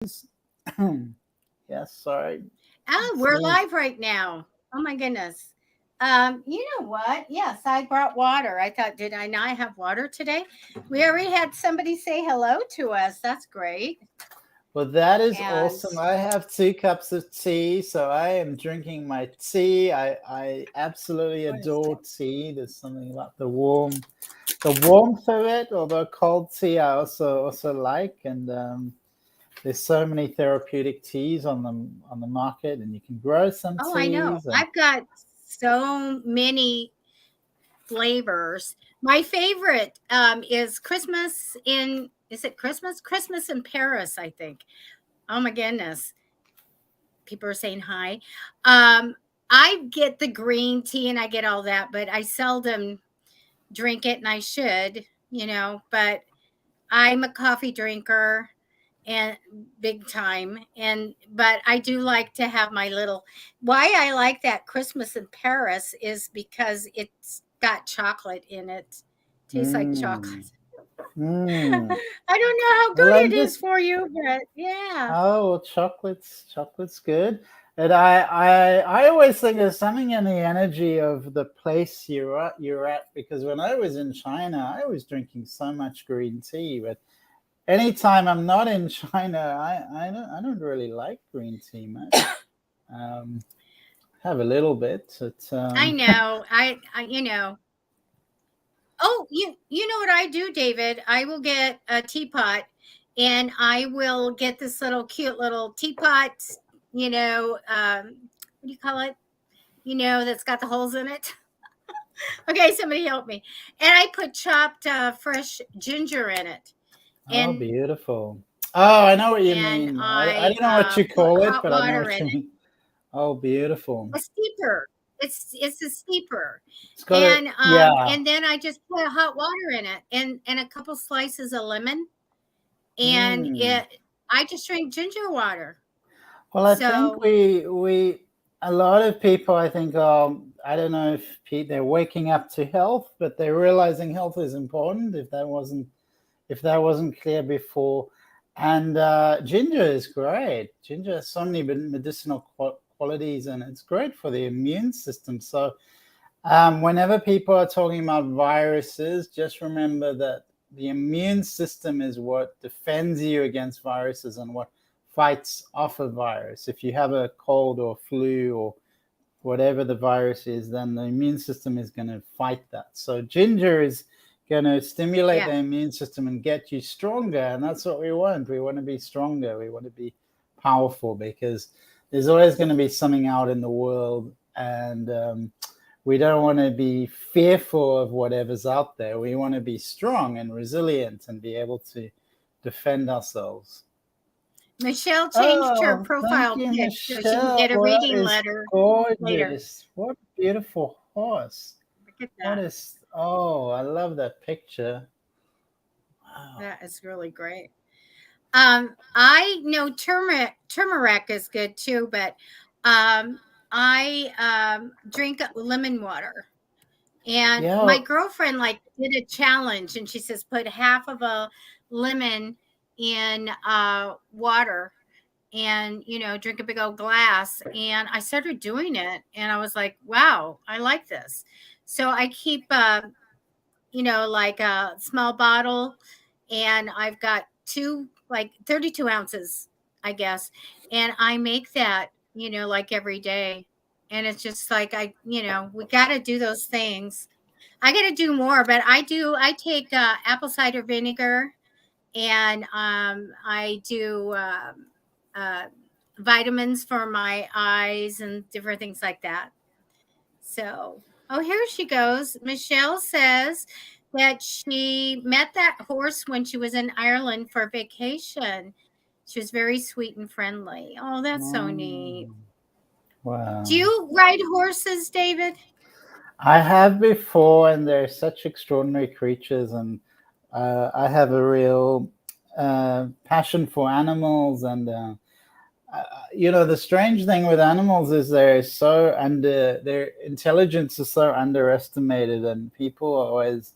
Yes, sorry. Oh, Let's we're see. live right now. Oh my goodness. You know what? Yes, I brought water. I thought, did I not have water today? We already had somebody say hello to us. That's great. Well, that is And awesome. I have 2 cups of tea, so I am drinking my tea. I absolutely what is adore tea. There's something about the warmth of it, although cold tea I also like. And there's so many therapeutic teas on the market, and you can grow some oh, I know. teas. And I've got so many flavors. My favorite is Christmas in, is it Christmas? Christmas in Paris, I think. Oh my goodness. People are saying hi. Um, I get the green tea and I get all that, but I seldom drink it and I should, but I'm a coffee drinker and big time, and but I do like to have my little, why I like that Christmas in Paris is because it's got chocolate in it. Tastes like mm, chocolate. mm. I don't know how Well, good I'm it is just for you, but yeah. Oh, well, chocolate's good. And I always think there's something in the energy of the place you're at because when I was in China, I was drinking so much green tea. But anytime I'm not in China, I don't really like green tea much. Um, have a little bit, but I know. Oh, you know what I do, David? I will get a teapot and I will get this little cute little teapot, what do you call it? That's got the holes in it. Okay, somebody help me. And I put chopped fresh ginger in it. oh, And beautiful. Oh, I know what you and mean. I I don't know what you put call it, hot but I know water what in you it. mean. Oh, beautiful. A steeper. It's a steeper. It's got a yeah. And then I just put hot water in it and a couple slices of lemon, and Mm. it I just drink ginger water. Well, I think So, we a lot of people I think I don't know if they're waking up to health, but they're realizing health is important. If that wasn't clear before, and ginger is great. Ginger has so many medicinal qualities, and it's great for the immune system. So whenever people are talking about viruses, just remember that the immune system is what defends you against viruses and what fights off a virus. If you have a cold or flu or whatever the virus is, then the immune system is going to fight that. So ginger is going to stimulate yeah. the immune system and get you stronger. And that's what we want. We want to be stronger. We want to be powerful because there's always going to be something out in the world. And we don't want to be fearful of whatever's out there. We want to be strong and resilient and be able to defend ourselves. Michelle changed her Oh, thank profile you, pic so she can Michelle. get a Well, that reading is letter later. gorgeous. What a beautiful horse. Look at What that. is, oh, I love that picture. Wow. That is really great. I know turmeric is good too, but um, I drink lemon water. And Yeah. my girlfriend like did a challenge, and she says put half of a lemon in water, and drink a big old glass. And I started doing it, and I was like, wow, I like this. So I keep like a small bottle, and I've got two, like 32 ounces, I guess. And I make that, like every day. And it's just like, we got to do those things. I got to do more, but I take apple cider vinegar, and I do uh, vitamins for my eyes and different things like that. So, oh, here she goes. Michelle says that she met that horse when she was in Ireland for vacation. She was very sweet and friendly. Oh, that's so neat. Mm, Do wow. you ride horses, David? I have before, and they're such extraordinary creatures, and I have a real passion for animals. And the strange thing with animals is their intelligence is so underestimated, and people always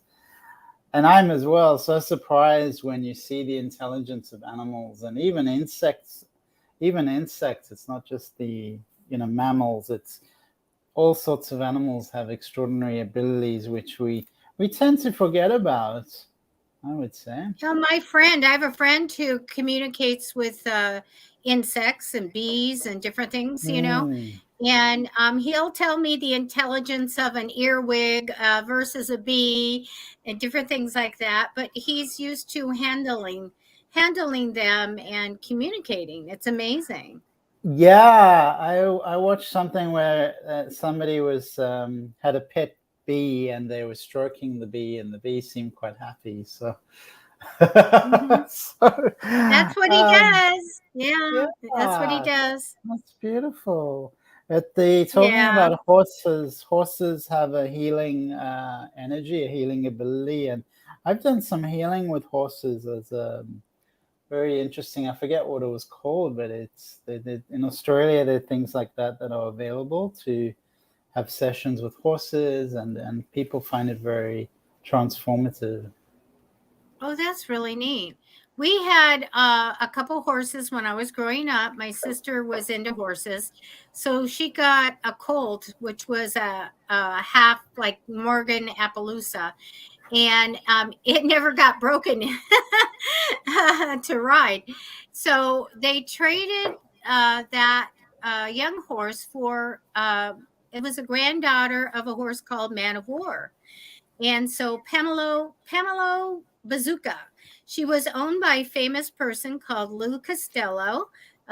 And I'm as well so surprised when you see the intelligence of animals and even insects. Even insects, it's not just the mammals. It's all sorts of animals have extraordinary abilities which we tend to forget about, I would say. I have a friend who communicates with insects and bees and different things, and he'll tell me the intelligence of an earwig versus a bee and different things like that. But he's used to handling them and communicating. It's amazing. Yeah, I watched something where somebody was had a pet bee and they were stroking the bee and the bee seemed quite happy. So, so that's what he does. Yeah, that's what he does. That's beautiful. Talking about horses have a healing energy, a healing ability, and I've done some healing with horses as very interesting. I forget what it was called, but in Australia there are things like that are available to have sessions with horses, and people find it very transformative. Oh, that's really neat. We had a couple horses when I was growing up. My sister was into horses, so she got a colt, which was a half like Morgan Appaloosa, and it never got broken to ride. So they traded that young horse for it was a granddaughter of a horse called Man of War. And so Pamela Bazooka, she was owned by a famous person called Lou Costello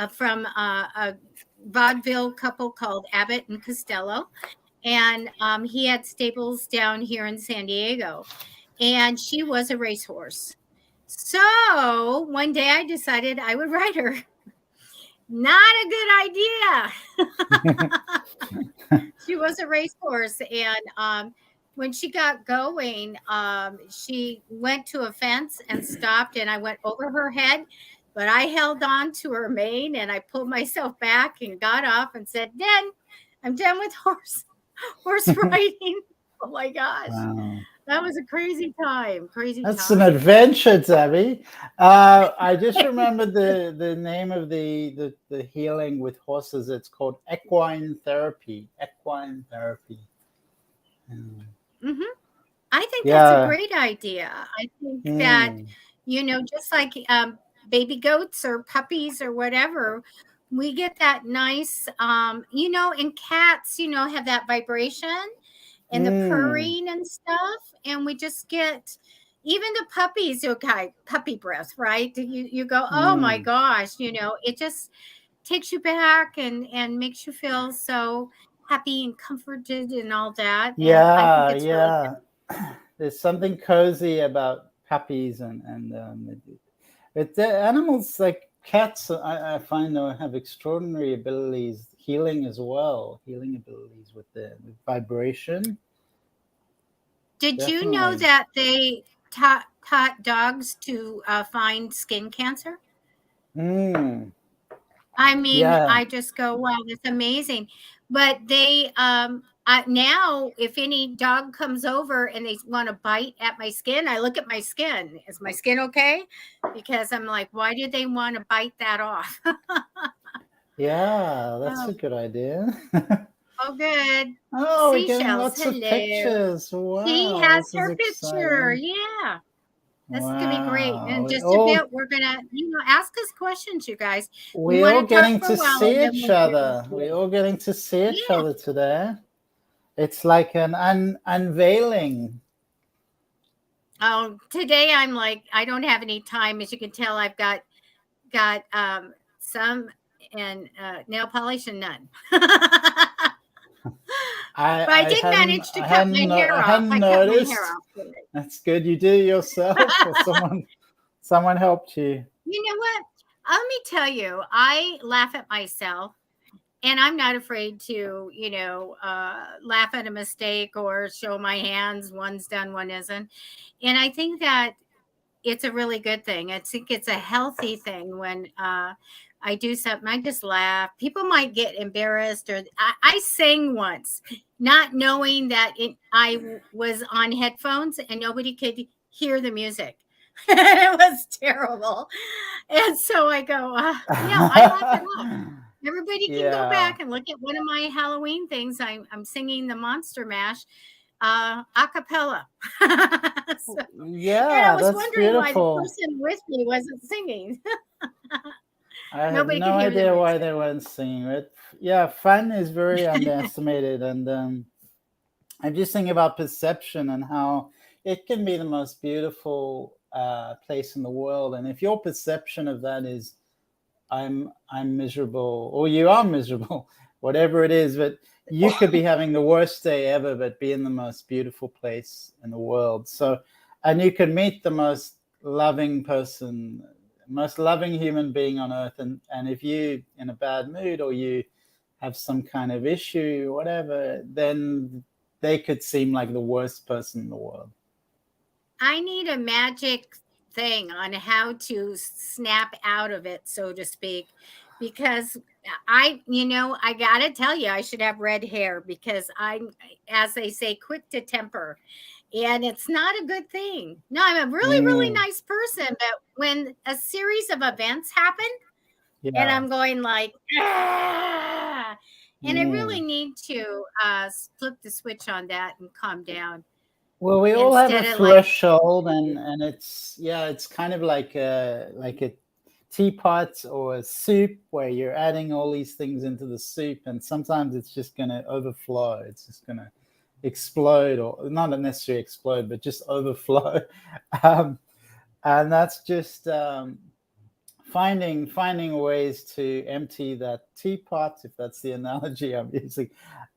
from a vaudeville couple called Abbott and Costello. And he had stables down here in San Diego. And she was a racehorse. So one day I decided I would ride her. Not a good idea. She was a racehorse. And when she got going, she went to a fence and stopped, and I went over her head, but I held on to her mane and I pulled myself back and got off and said, I'm done with horse riding. Oh my gosh. Wow. That was a crazy time. That's an adventure, Debbie. I just remembered the name of the healing with horses. It's called equine therapy. Equine therapy. Mm-hmm. I think that's a great idea. I think that, just like baby goats or puppies or whatever, we get that nice, and cats, have that vibration and the purring and stuff. And we just get, even the puppies, puppy breath, right? You go, oh my gosh, it just takes you back and makes you feel so happy and comforted and all that. Yeah, I think it's really good. There's something cozy about puppies and the animals like cats. I find have extraordinary abilities, healing as well, healing abilities with the vibration. Did you know that they taught dogs to find skin cancer? I mean, I just go, wow, that's amazing. But they now, if any dog comes over and they want to bite at my skin, I look at my skin. Is my skin okay? Because I'm like, why do they want to bite that off? Yeah, that's a good idea. Oh, good. Oh, we're getting lots of pictures. Wow. He has her picture. Yeah. That's going to be great. And just a bit, we're going to, ask us questions, you guys. We're all getting to see each other. We're all getting to see each other today. It's like an unveiling. Oh, today I'm like, I don't have any time. As you can tell, I've got some and nail polish and none. I did manage to cut my hair off. I hadn't noticed. That's good. You did it yourself, or someone helped you. You know what? Let me tell you, I laugh at myself, and I'm not afraid to, laugh at a mistake or show my hands. One's done, one isn't. And I think that it's a really good thing. I think it's a healthy thing when I do something, I just laugh. People might get embarrassed, or I sang once, not knowing that I was on headphones and nobody could hear the music. It was terrible. And so I go, I laugh it off. Everybody can go Yeah. back and look at one of my Halloween things. I'm singing the Monster Mash a cappella. So, and I Yeah, was that's wondering why the beautiful. person with me wasn't singing. I have Nobody no could hear the idea why music. they weren't singing it. Yeah, fun is very underestimated, and I'm just thinking about perception and how it can be the most beautiful place in the world. And if your perception of that is I'm miserable, or you are miserable, whatever it is, but you could be having the worst day ever, but be in the most beautiful place in the world. So, and you could meet the most loving person, most loving human being on earth, and if you in a bad mood or you have some kind of issue, whatever, then they could seem like the worst person in the world. I need a magic thing on how to snap out of it, so to speak, because I got to tell you, I should have red hair because I'm, as they say, quick to temper. And it's not a good thing. No, I'm a really, really Mm, nice person, but when a series of events happen and yeah. I'm going like, ah, and I really Mm. need to flip the switch on that and calm down Well, we all have a instead of like, threshold, and it's kind of like a teapot or a soup where you're adding all these things into the soup, and sometimes it's just going to overflow. It's just going to explode, or not necessarily explode, but just overflow. um, and that's just finding ways to empty that teapot, if that's the analogy I'm using,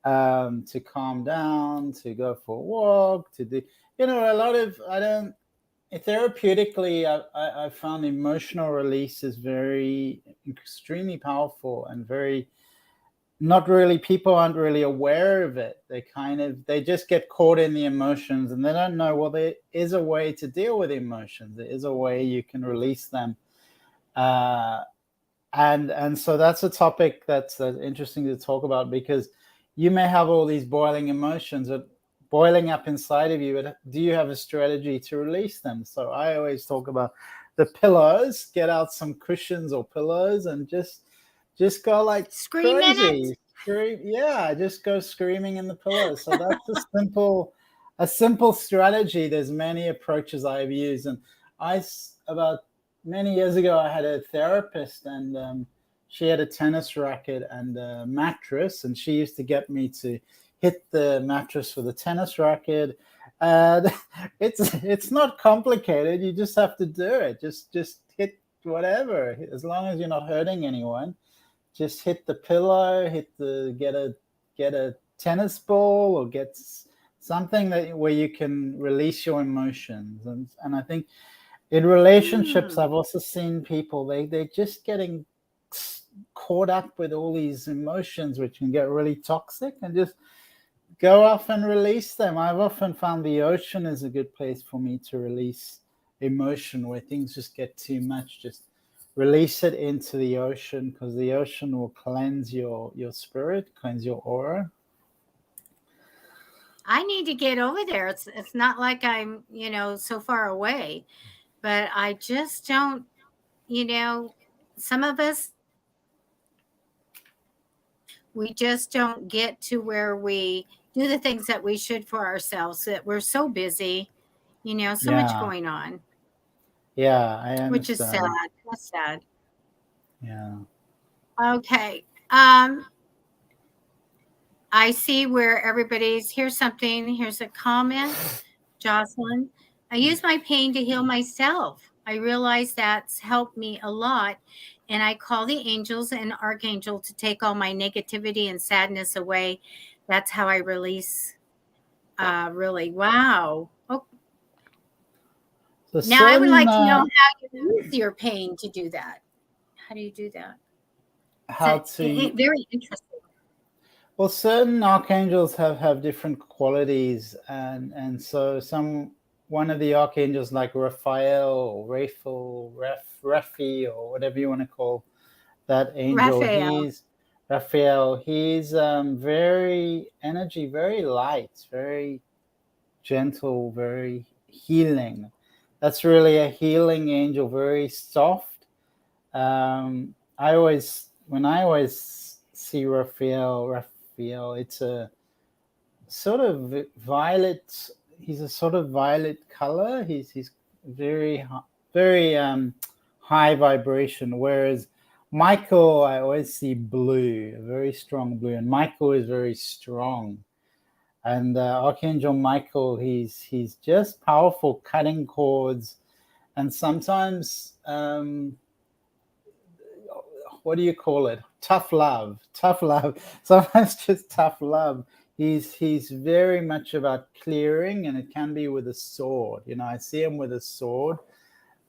to calm down, to go for a walk, to do, a lot of, I don't, therapeutically, I found emotional release is very extremely powerful and very not really, people aren't really aware of it. They just get caught in the emotions and they don't know, well, there is a way to deal with emotions. There is a way you can release them. Uh, and so that's a topic that's interesting to talk about, because you may have all these boiling emotions that boiling up inside of you, but do you have a strategy to release them? So I always talk about the pillows. Get out some cushions or pillows and just go like scream in it. crazy. Scream, yeah, just go screaming in the pillows. So that's a simple strategy. There's many approaches I've used, and about many years ago, I had a therapist, and she had a tennis racket and a mattress, and she used to get me to hit the mattress with a tennis racket. And it's not complicated. You just have to do it. Just hit whatever, as long as you're not hurting anyone. Just hit the pillow, get a tennis ball, or get something where you can release your emotions. And I think in relationships, I've also seen people, they're just getting caught up with all these emotions, which can get really toxic, and just go off and release them. I've often found the ocean is a good place for me to release emotion, where things just get too much. Just release it into the ocean, because the ocean will cleanse your spirit, cleanse your aura. I need to get over there. It's not like I'm, so far away, but I just don't, some of us, we just don't get to where we do the things that we should for ourselves, that we're so busy, so much Yeah, going on, yeah, I which is sad. understand. That's sad. Yeah. Okay. I see where here's something. Here's a comment. Jocelyn, I use my pain to heal myself. I realize that's helped me a lot. And I call the angels and archangel to take all my negativity and sadness away. That's how I release. Really. Wow. Oh, So now I would certain like to know how you use your pain to do that. How do you do that? how It's to very interesting. Well, certain archangels have different qualities, and so one of the archangels, like Raphael or Raphi, or whatever you want to call that angel, Raphael. he's very energy, very light, very gentle, very healing. that's really a healing angel, very soft. I always see Raphael, it's a sort of violet. He's a sort of violet color. He's very high vibration. Whereas Michael, I always see blue, a very strong blue, and Michael is very strong. And Archangel Michael, he's just powerful, cutting cords, and sometimes what do you call it? Tough love. Sometimes just tough love. He's very much about clearing, and it can be with a sword. I see him with a sword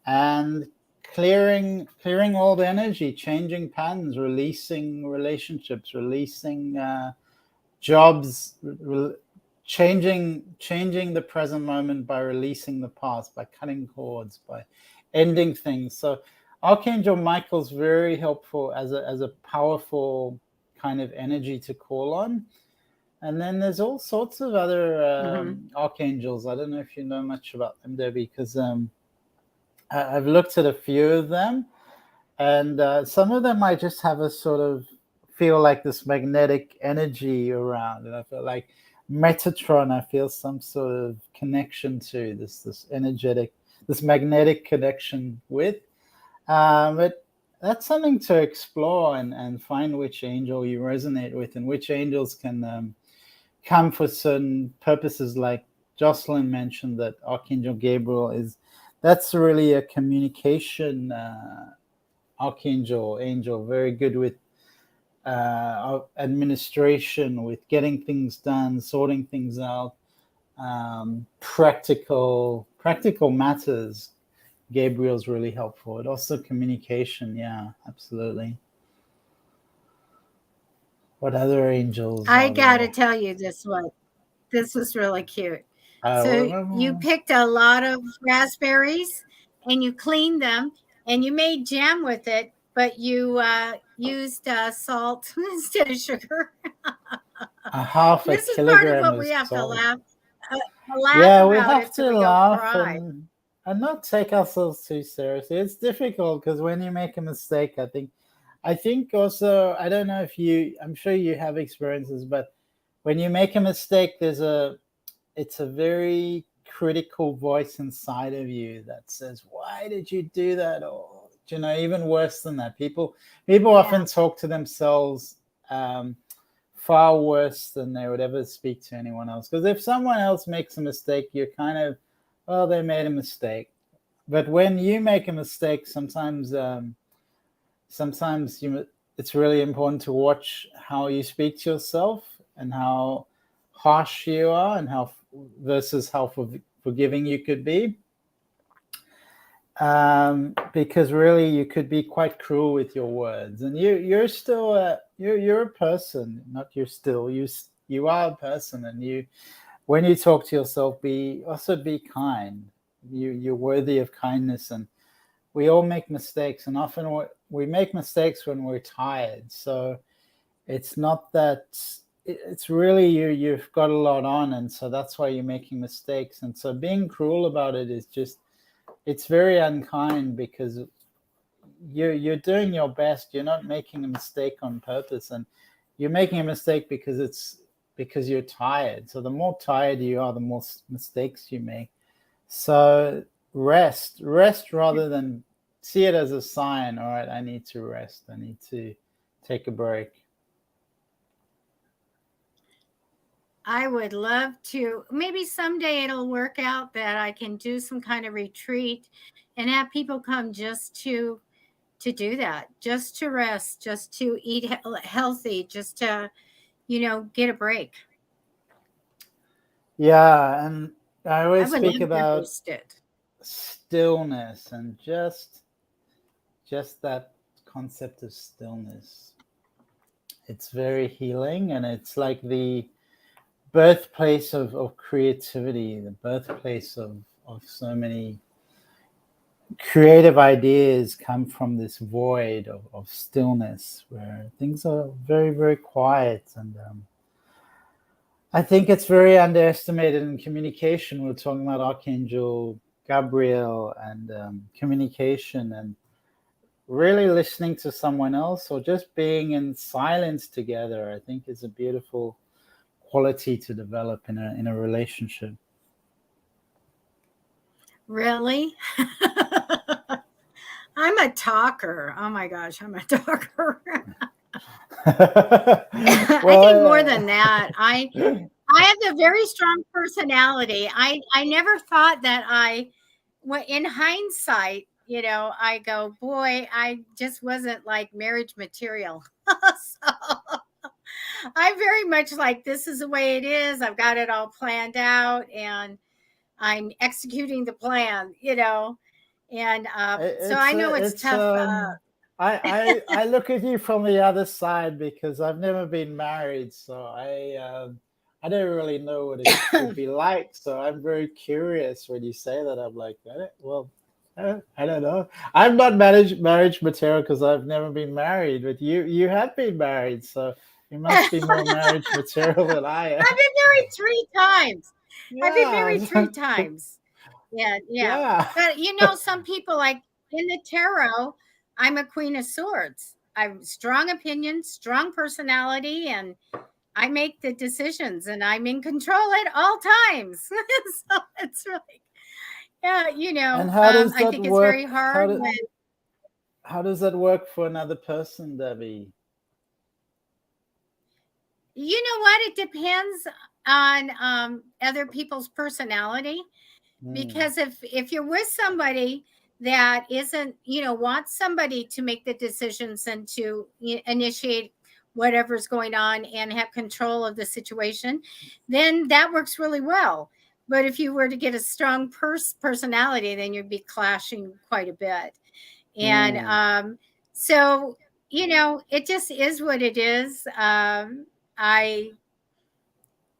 and clearing all the energy, changing patterns, releasing relationships, releasing jobs, changing the present moment by releasing the past, by cutting cords, by ending things. So Archangel Michael's very helpful as a powerful kind of energy to call on. And then there's all sorts of other archangels. I don't know if you know much about them, Debbie, because I've looked at a few of them, and some of them I just have a sort of feel like this magnetic energy around, and I feel like Metatron, I feel some sort of connection to this energetic, this magnetic connection with. But that's something to explore and find which angel you resonate with, and which angels can come for certain purposes. Like Jocelyn mentioned, that Archangel Gabriel that's really a communication angel, very good with administration, with getting things done, sorting things out, practical matters. Gabriel's really helpful. It also communication. Yeah, absolutely. What other angels? I gotta tell you this one. This was really cute. So you picked a lot of raspberries and you cleaned them and you made jam with it, but you used salt instead of sugar. A half this a is part of kilogram what we have salt. to laugh. Yeah, we about have it to so laugh and not take ourselves too seriously. It's difficult because when you make a mistake, I think also, I don't know if I'm sure you have experiences, but when you make a mistake, it's a very critical voice inside of you that says, why did you do that? Or, even worse than that, people often talk to themselves far worse than they would ever speak to anyone else. Because if someone else makes a mistake, you're kind of, oh, they made a mistake. But when you make a mistake, sometimes it's really important to watch how you speak to yourself and how harsh you are, and versus how forgiving you could be. Because really you could be quite cruel with your words, and you're still you're a person, not you're still you are a person, and when you talk to yourself, be kind. You're worthy of kindness, and we all make mistakes, and often we make mistakes when we're tired. So it's not that it's really you've got a lot on, and so that's why you're making mistakes. And so being cruel about it is just, it's very unkind, because you're doing your best. You're not making a mistake on purpose, and you're making a mistake because you're tired. So the more tired you are, the more mistakes you make. So rest rather than see it as a sign. All right, I need to rest. I need to take a break. I would love to. Maybe someday it'll work out that I can do some kind of retreat and have people come just to do that, just to rest, just to eat healthy, just to, get a break. Yeah, and I always speak about stillness, and just that concept of stillness. It's very healing, and it's like the birthplace of creativity, the birthplace of so many creative ideas come from this void of stillness, where things are very, very quiet. And I think it's very underestimated in communication. We're talking about Archangel Gabriel, and communication, and really listening to someone else, or just being in silence together, I think is a beautiful quality to develop in a relationship. Really? I'm a talker. Oh my gosh, I'm a talker. I think more than that. I have a very strong personality. I never thought that in hindsight, I go, boy, I just wasn't like marriage material. So I very much like, this is the way it is. I've got it all planned out and I'm executing the plan, and so I know it's tough. I look at you from the other side because I've never been married, so I don't really know what it would be like. So I'm very curious when you say that. I'm like, well, I don't know. I'm not marriage material because I've never been married, but you have been married, so you must be more marriage material than I am. I've been married 3 times. I've been married Yeah. 3 times. Yeah, yeah. Yeah. But some people, like in the tarot, I'm a Queen of Swords. I'm strong opinion, strong personality, and I make the decisions, and I'm in control at all times. So it's really, yeah, And how does I that think it's very work? hard when. How does that work for another person, Debbie? You know what? It depends on other people's personality. Because if you're with somebody that isn't, wants somebody to make the decisions and to initiate whatever's going on and have control of the situation, then that works really well. But if you were to get a strong personality, then you'd be clashing quite a bit. And so, it just is what it is. I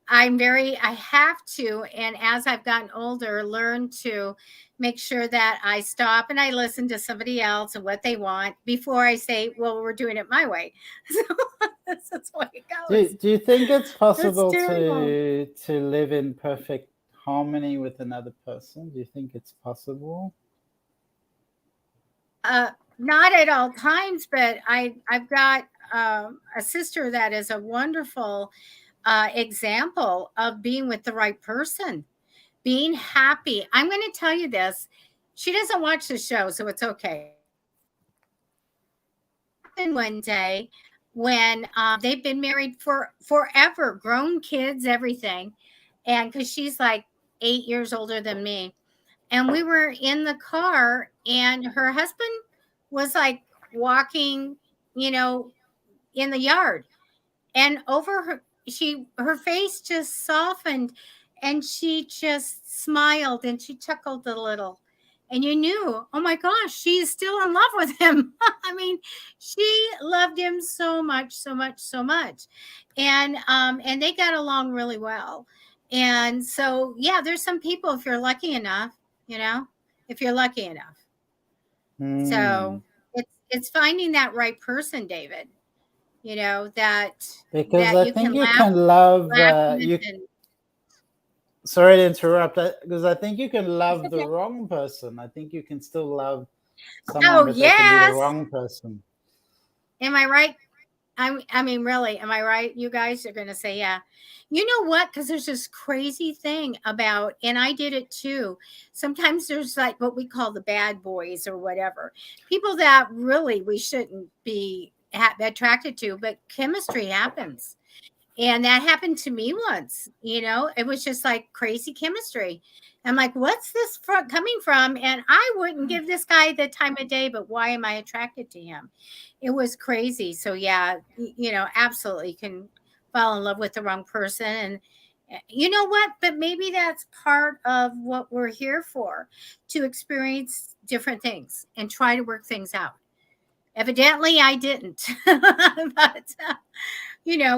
have to, and as I've gotten older, learn to make sure that I stop and I listen to somebody else and what they want before I say, well, we're doing it my way. So that's the way it goes. Do you think it's possible terrible. to live in perfect harmony with another person? Do you think it's possible? Not at all times, but I've got a sister that is a wonderful example of being with the right person, being happy. I'm going to tell you this. She doesn't watch the show, so it's okay. Happened one day when they've been married for forever, grown kids, everything. And because she's like 8 years older than me. And we were in the car, and her husband was like walking, in the yard. And over her face just softened, and she just smiled and she chuckled a little, and you knew, oh my gosh, she's still in love with him. I mean, she loved him so much, so much, so much. And they got along really well. And so, yeah, there's some people, if you're lucky enough, if you're lucky enough. So it's finding that right person, David. Because that I you think can you laugh can love with. you. Sorry to interrupt. Because I think you can It's love the okay. wrong person. I think you can still love someone, Oh, but they can be the yes. wrong person. Am I right? I mean, really, am I right? You guys are going to say, yeah. You know what? Because there's this crazy thing about, and I did it too. Sometimes there's like what we call the bad boys or whatever, people that really we shouldn't be attracted to, but chemistry happens. And that happened to me once, it was just like crazy chemistry. I'm like, what's this coming from? And I wouldn't give this guy the time of day, but why am I attracted to him? It was crazy. So yeah, absolutely can fall in love with the wrong person. And you know what? But maybe that's part of what we're here for, to experience different things and try to work things out. Evidently, I didn't. But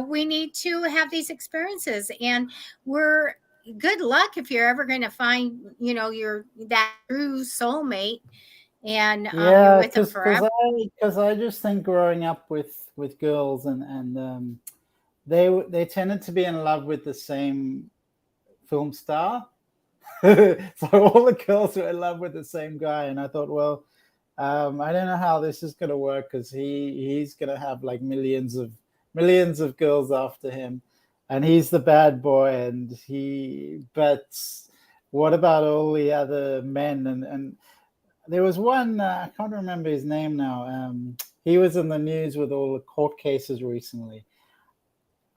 we need to have these experiences, and we're good luck if you're ever going to find, your that true soulmate, and you're Yeah, with them forever. because I just think growing up with girls, and they tended to be in love with the same film star. So all the girls were in love with the same guy, and I thought, well, I don't know how this is going to work, because he's going to have like millions of girls after him, and he's the bad boy, and but what about all the other men? And there was one, I can't remember his name now. He was in the news with all the court cases recently.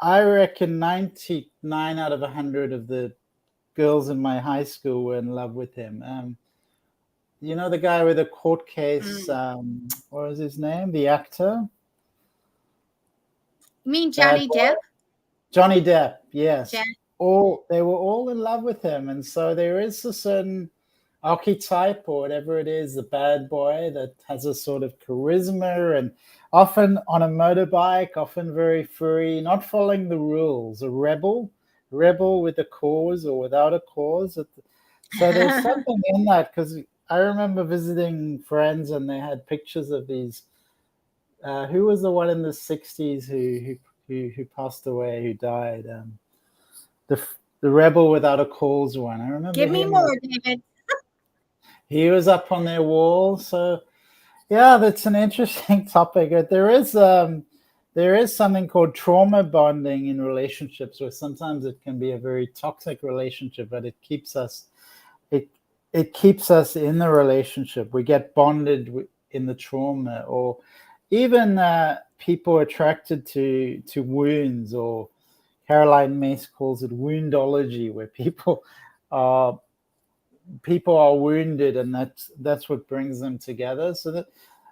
I reckon 99 out of 100 of the girls in my high school were in love with him. You know the guy with the court case? What was his name? The actor? You mean Johnny Depp? Johnny Depp, yes. Jan- They were all in love with him, and so there is a certain archetype or whatever it is, the bad boy that has a sort of charisma, and often on a motorbike, often very free, not following the rules, a rebel with a cause or without a cause. So there's something in that, because I remember visiting friends and they had pictures of these. Who was the one in the 60s who passed away, who died? The rebel without a cause one. I remember. Give me more, David. He was up on their wall. So yeah, that's an interesting topic. There is something called trauma bonding in relationships, where sometimes it can be a very toxic relationship, but it keeps us in the relationship. We get bonded in the trauma, or even people attracted to wounds, or Caroline Mace calls it woundology, where people are wounded, and that's what brings them together. So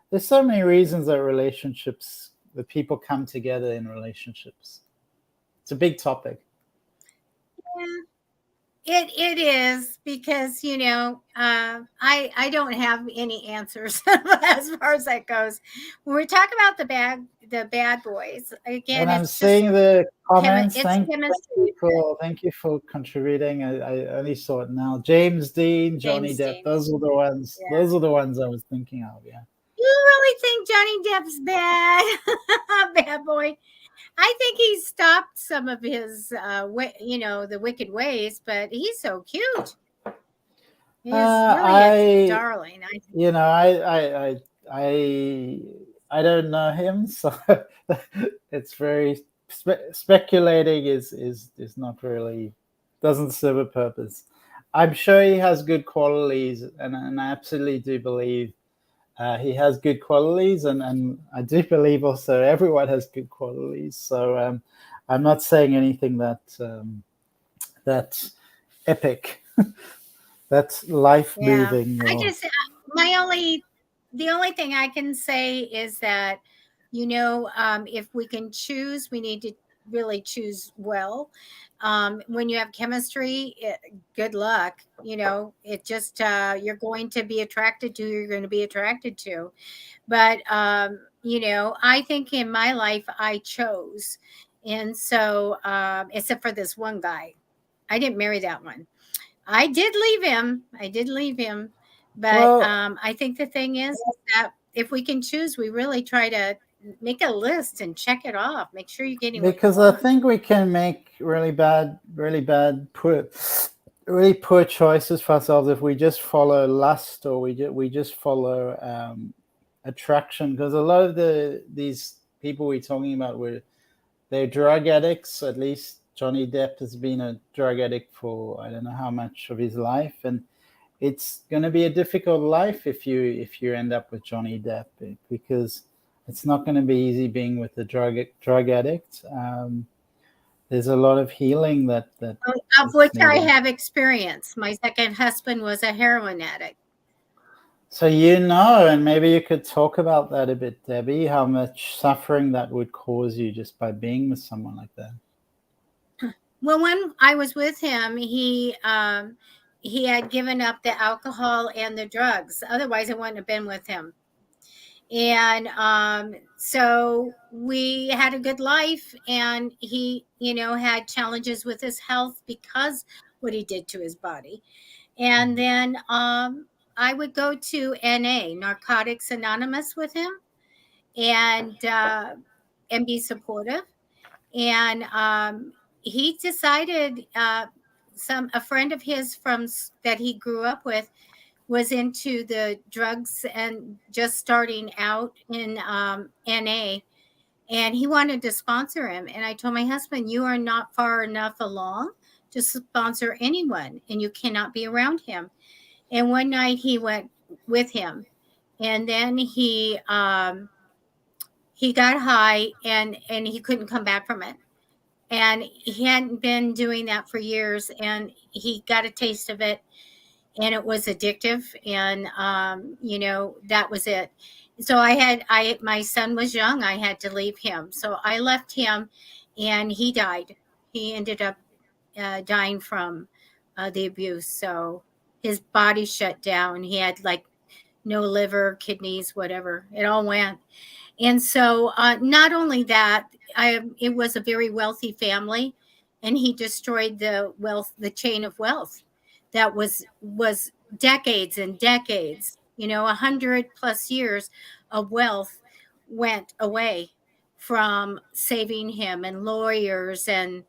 there's so many reasons that people come together in relationships. It's a big topic. Yeah, it is, because I don't have any answers as far as that goes. When we talk about the bad boys, again, And I'm it's seeing just the comments. it's chemistry. Thank you for contributing. I only saw it now. James Dean, Johnny James Depp. Dean. Those are the ones. Yeah. Those are the ones I was thinking of. Yeah. You really think Johnny Depp's bad? Bad boy? I think he stopped some of his, the wicked ways, but he's so cute. He's really a darling. I don't know him, so it's very speculating is not really, doesn't serve a purpose. I'm sure he has good qualities, and I absolutely do believe he has good qualities, and I do believe also everyone has good qualities. So I'm not saying anything that's epic. That's life moving. I just the only thing I can say is that if we can choose, we need to really choose well. When you have chemistry, good luck. It just you're going to be attracted to who you're going to be attracted to. But I think in my life I chose, and so except for this one guy, I didn't marry that one. I did leave him. But I think the thing is that if we can choose, we really try to make a list and check it off. Make sure you're getting what you because I want. think we can make really poor choices for ourselves if we just follow lust, or we just follow attraction. Because a lot of these people we're talking about, they're drug addicts. At least Johnny Depp has been a drug addict for I don't know how much of his life, and it's going to be a difficult life if you end up with Johnny Depp, because it's not going to be easy being with a drug addict. There's a lot of healing that of which I have experience. My second husband was a heroin addict. So and maybe you could talk about that a bit, Debbie, how much suffering that would cause you just by being with someone like that. Well, when I was with him, he had given up the alcohol and the drugs. Otherwise, I wouldn't have been with him. And so we had a good life, and he, had challenges with his health because what he did to his body. And then I would go to NA, Narcotics Anonymous, with him, and be supportive. And he decided a friend of his that he grew up with was into the drugs and just starting out in NA, and he wanted to sponsor him. And I told my husband, you are not far enough along to sponsor anyone, and you cannot be around him. And one night he went with him, and then he got high, and he couldn't come back from it. And he hadn't been doing that for years, and he got a taste of it, and it was addictive. And that was it. So my son was young. I had to leave him, so I left him, and he died. He ended up dying from the abuse. So his body shut down. He had like no liver, kidneys, whatever. It all went. And so not only that, it was a very wealthy family, and he destroyed the chain of wealth that was decades and decades, 100+ years of wealth went away from saving him, and lawyers and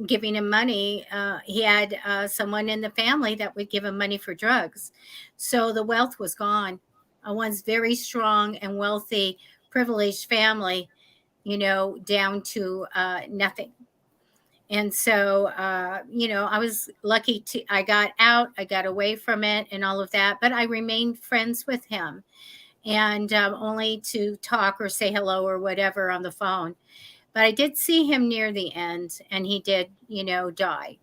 giving him money. He had someone in the family that would give him money for drugs. So the wealth was gone. One's very strong and wealthy, privileged family, down to nothing. And so, I was lucky I got out, I got away from it and all of that, but I remained friends with him, and only to talk or say hello or whatever on the phone. But I did see him near the end, and he did, die.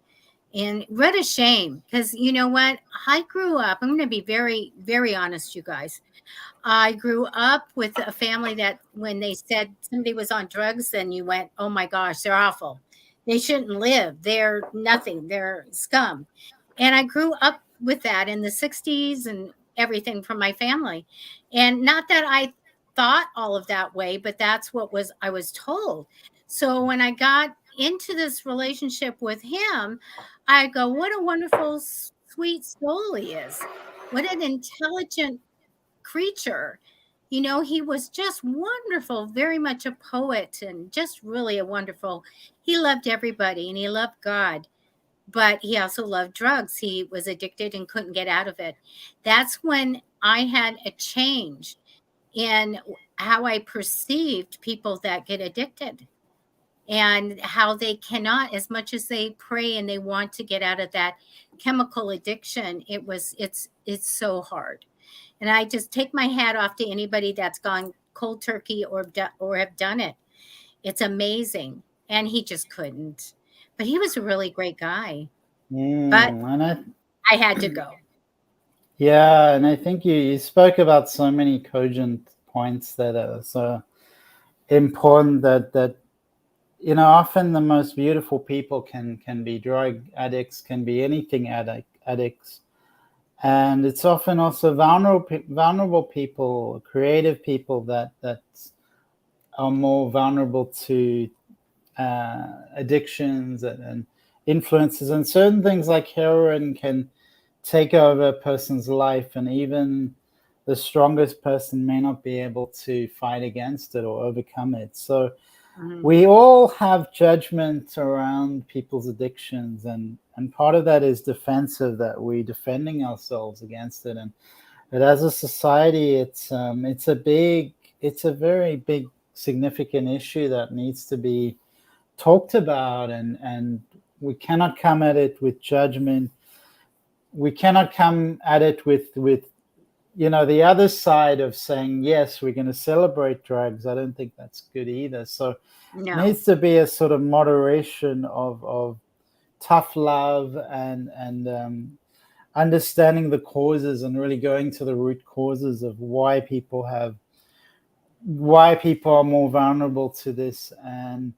And what a shame, because you know what? I grew up, I'm going to be very, very honest, you guys. I grew up with a family that when they said somebody was on drugs, then you went, oh my gosh, they're awful. They shouldn't live. They're nothing. They're scum. And I grew up with that in the 60s and everything from my family. And not that I thought all of that way, but that's what I was told. So when I got into this relationship with him, I go, what a wonderful, sweet soul he is. What an intelligent creature. He was just wonderful, very much a poet, and just really he loved everybody, and he loved God, but he also loved drugs. He was addicted and couldn't get out of it. That's when I had a change in how I perceived people that get addicted, and how they cannot, as much as they pray and they want to get out of that chemical addiction, it's so hard. And I just take my hat off to anybody that's gone cold turkey or have done it. It's amazing. And he just couldn't. But he was a really great guy. But And I had to go. yeah, and I think you spoke about so many cogent points that are so important that often the most beautiful people can be drug addicts, can be anything addicts. And it's often also vulnerable people, creative people that are more vulnerable to addictions and influences, and certain things like heroin can take over a person's life, and even the strongest person may not be able to fight against it or overcome it. So we all have judgment around people's addictions, and part of that is defensive, that we're defending ourselves against it. But as a society, it's a very big, significant issue that needs to be talked about, and we cannot come at it with judgment. We cannot come at it with the other side of saying, yes, we're going to celebrate drugs. I don't think that's good either. So No. It needs to be a sort of moderation of tough love and understanding the causes, and really going to the root causes of why people are more vulnerable to this. And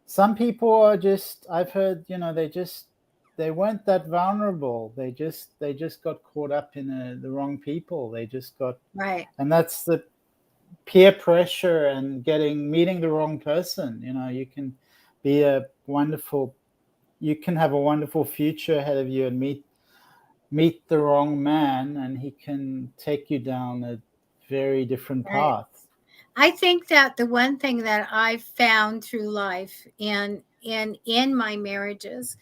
some people are just, I've heard, they weren't that vulnerable. They just got caught up in the wrong people. They just got right. And that's the peer pressure and meeting the wrong person. You can have a wonderful future ahead of you, and meet the wrong man, and he can take you down a very different path. I think that the one thing that I've found through life and in my marriages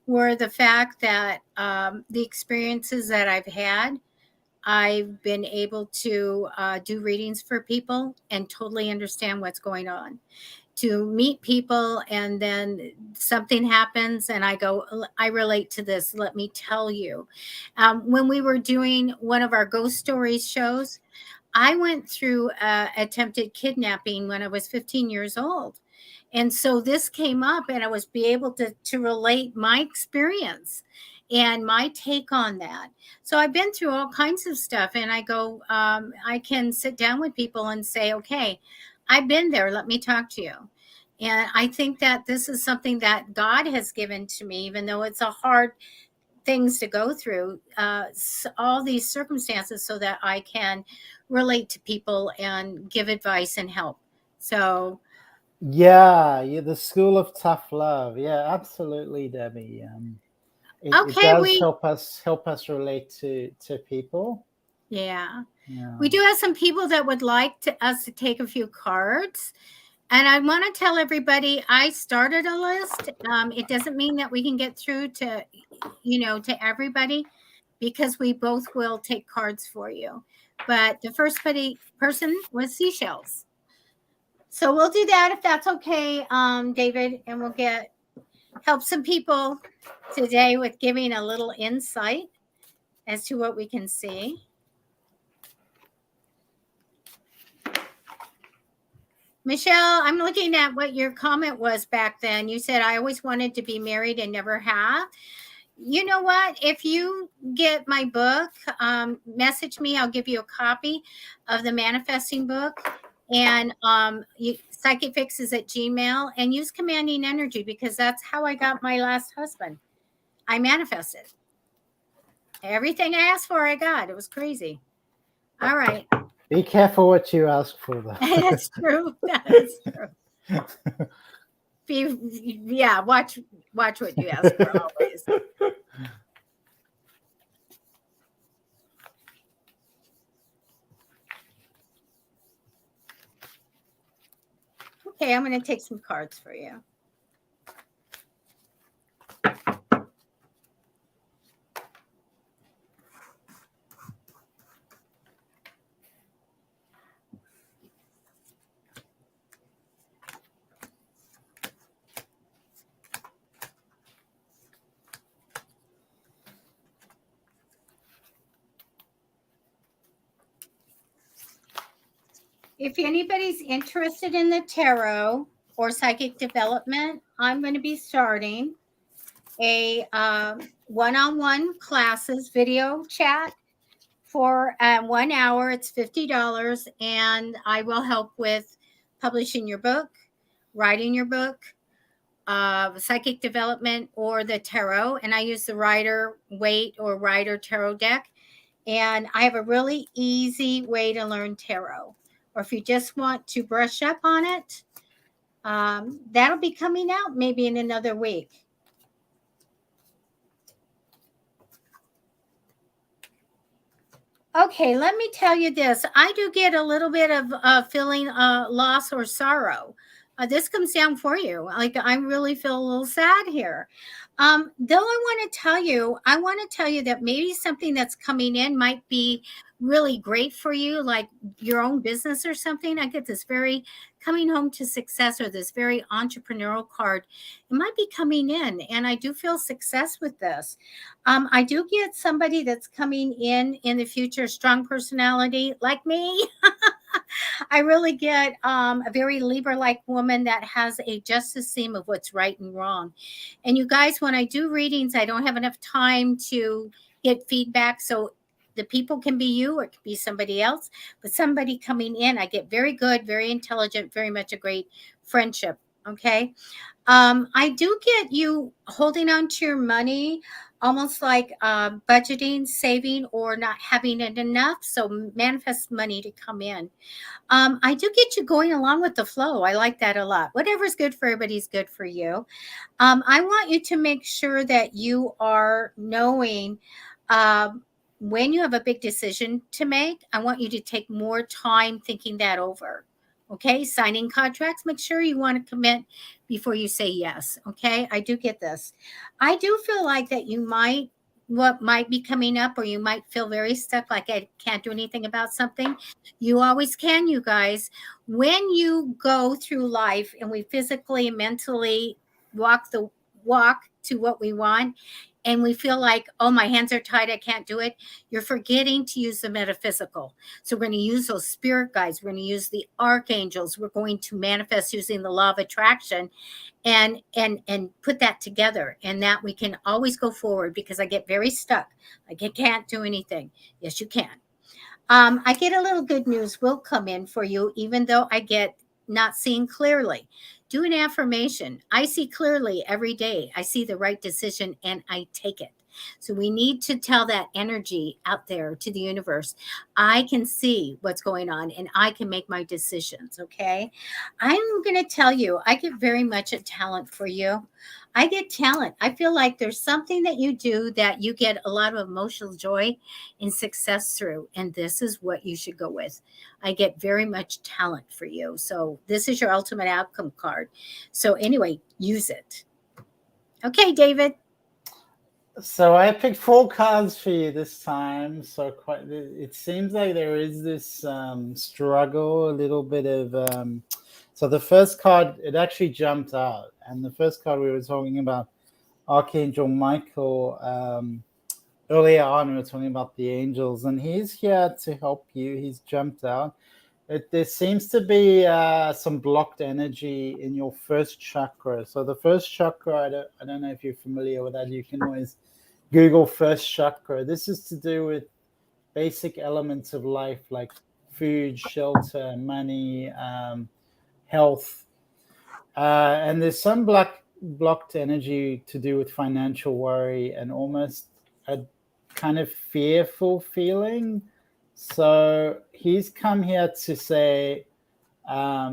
were the fact that the experiences that I've had, I've been able to do readings for people and totally understand what's going on. To meet people and then something happens and I go, I relate to this. Let me tell you. When we were doing one of our ghost stories shows, I went through attempted kidnapping when I was 15 years old. And so this came up and I was be able to relate my experience and my take on that. So I've been through all kinds of stuff and I go, I can sit down with people and say, okay, I've been there. Let me talk to you. And I think that this is something that God has given to me, even though it's a hard things to go through, all these circumstances so that I can relate to people and give advice and help. So Yeah, the school of tough love. Yeah, absolutely, Debbie. It okay, does help us relate to people. Yeah. Yeah. We do have some people that would like us to take a few cards. And I want to tell everybody, I started a list. It doesn't mean that we can get through to, to everybody, because we both will take cards for you. But the first person was seashells. So we'll do that if that's okay, David, and we'll help some people today with giving a little insight as to what we can see. Michelle, I'm looking at what your comment was back then. You said, I always wanted to be married and never have. You know what? If you get my book, message me. I'll give you a copy of the manifesting book. And Psychic Fixes at Gmail, and use commanding energy, because that's how I got my last husband. I manifested. Everything I asked for, I got. It was crazy. All right. Be careful what you ask for, though. That's true. That is true. Watch what you ask for always. Okay, I'm going to take some cards for you. If anybody's interested in the tarot or psychic development, I'm going to be starting a one-on-one classes video chat for 1 hour. It's $50, and I will help with publishing your book, writing your book, psychic development, or the tarot. And I use the Rider Waite or Rider Tarot deck. And I have a really easy way to learn tarot. Or if you just want to brush up on it, that'll be coming out maybe in another week. Okay, let me tell you this. I do get a little bit of feeling loss or sorrow. This comes down for you. Like, I really feel a little sad here. Though I want to tell you that maybe something that's coming in might be really great for you, like your own business or something. I get this very coming home to success, or this very entrepreneurial card. It might be coming in, and I do feel success with this. I do get somebody that's coming in the future, strong personality like me. I really get a very Libra-like woman that has a justice theme of what's right and wrong. And you guys, when I do readings, I don't have enough time to get feedback. So the people can be you, or it could be somebody else. But somebody coming in, I get very good, very intelligent, very much a great friendship. Okay. I do get you holding on to your money, almost like budgeting, saving, or not having it enough. So manifest money to come in. I do get you going along with the flow. I like that a lot. Whatever's good for everybody's good for you. I want you to make sure that you are knowing when you have a big decision to make. I want you to take more time thinking that over. Okay, signing contracts, make sure you want to commit before you say yes. Okay. I do get this. I do feel like that what might be coming up, or you might feel very stuck, like I can't do anything about something. You always can, you guys. When you go through life and we physically and mentally walk to what we want, and we feel like, oh, my hands are tied, I can't do it, you're forgetting to use the metaphysical. So we're going to use those spirit guides. We're going to use the archangels. We're going to manifest using the law of attraction and put that together, and that we can always go forward, because I get very stuck. Like, I can't do anything. Yes, you can. I get a little good news will come in for you, even though I get not seeing clearly. Do an affirmation. I see clearly every day. I see the right decision and I take it. So we need to tell that energy out there to the universe. I can see what's going on and I can make my decisions. Okay. I'm going to tell you, I get very much a talent for you. I get talent. I feel like there's something that you do that you get a lot of emotional joy and success through. And this is what you should go with. I get very much talent for you. So this is your ultimate outcome card. So anyway, use it. Okay, David. So I picked 4 cards for you this time. So it seems like there is this struggle, a little bit of. So the first card, it actually jumped out, and the first card we were talking about, Archangel Michael. Earlier on, we were talking about the angels, and he's here to help you. He's jumped out. There seems to be some blocked energy in your first chakra. So the first chakra, I don't know if you're familiar with that. You can always Google first chakra. This is to do with basic elements of life, like food, shelter, money, health. And there's some blocked energy to do with financial worry and almost a kind of fearful feeling. So he's come here to say,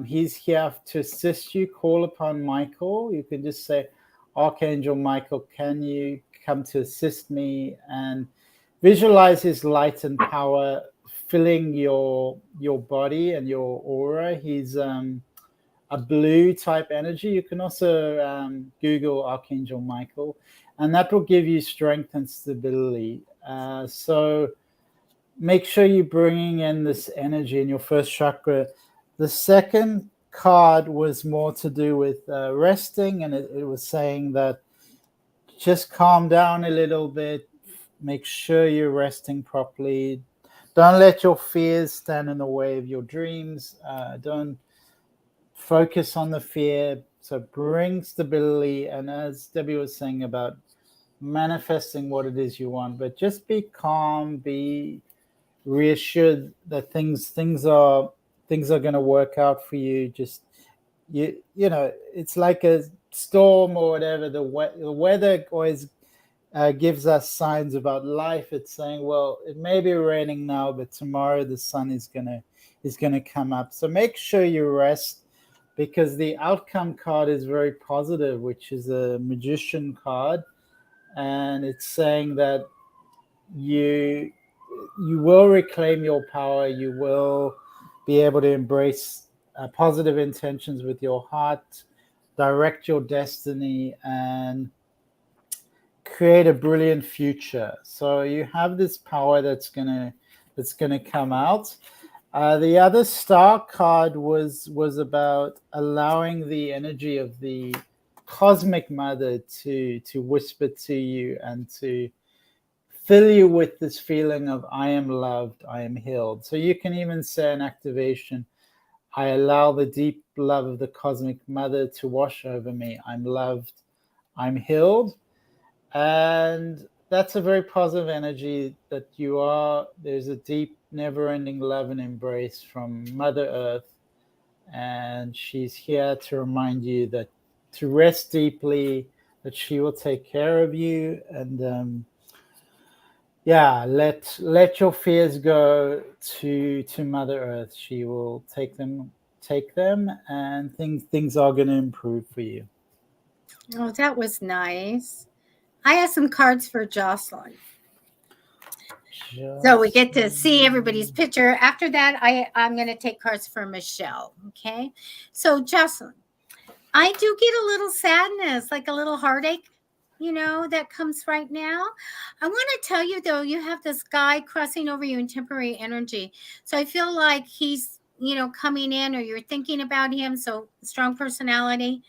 he's here to assist you. Call upon Michael. You can just say, Archangel Michael, can you come to assist me? And visualize his light and power filling your body and your aura. He's a blue type energy. You can also Google Archangel Michael, and that will give you strength and stability. So make sure you're bringing in this energy in your first chakra. The second card was more to do with resting, and it was saying that just calm down a little bit. Make sure you're resting properly. Don't let your fears stand in the way of your dreams. Don't focus on the fear. So bring stability. And as Debbie was saying about manifesting what it is you want, but just be calm, be reassured that things are going to work out for you. Just you know, it's like a storm or whatever. The weather always gives us signs about life. It's saying, well, it may be raining now, but tomorrow the sun is gonna come up. So make sure you rest, because the outcome card is very positive, which is a magician card, and it's saying that you will reclaim your power. You will be able to embrace positive intentions with your heart, direct your destiny, and create a brilliant future. So you have this power that's gonna come out. The other star card was about allowing the energy of the cosmic mother to whisper to you and to fill you with this feeling of I am loved, I am healed. So you can even say an activation, I allow the deep love of the cosmic mother to wash over me. I'm loved, I'm healed. And that's a very positive energy that you are. There's a deep, never-ending love and embrace from Mother Earth. And she's here to remind you that to rest deeply, that she will take care of you. And let your fears go to Mother Earth. She will take them, and things are going to improve for you. Oh, that was nice. I have some cards for Jocelyn. So we get to see everybody's picture. After that, I'm going to take cards for Michelle. Okay. So Jocelyn, I do get a little sadness, like a little heartache, that comes right now. I want to tell you, though, you have this guy crossing over you in temporary energy. So I feel like he's, coming in, or you're thinking about him. So strong personality.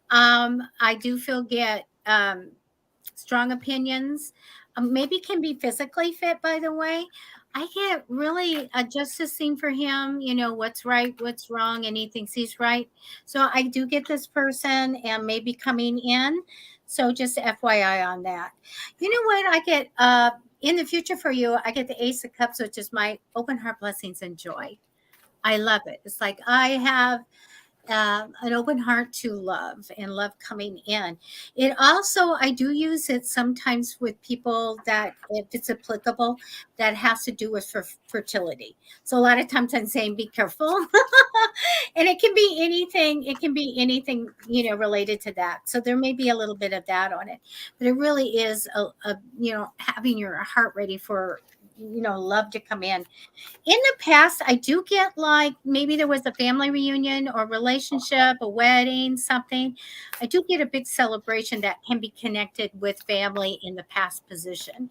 I do get strong opinions. Maybe can be physically fit, by the way. I get really just a scene for him, what's right, what's wrong, and he thinks he's right. So I do get this person and maybe coming in. So just FYI on that. You know what? I get in the future for you, I get the Ace of Cups, which is my open heart blessings and joy. I love it. It's like I have an open heart to love and love coming in. It also, I do use it sometimes with people that, if it's applicable, that has to do with fertility. So a lot of times I'm saying, be careful. And it can be anything. It can be anything, related to that. So there may be a little bit of that on it, but it really is having your heart ready for, love to come in. In the past, I do get, like, maybe there was a family reunion or relationship, a wedding, something. I do get a big celebration that can be connected with family in the past position.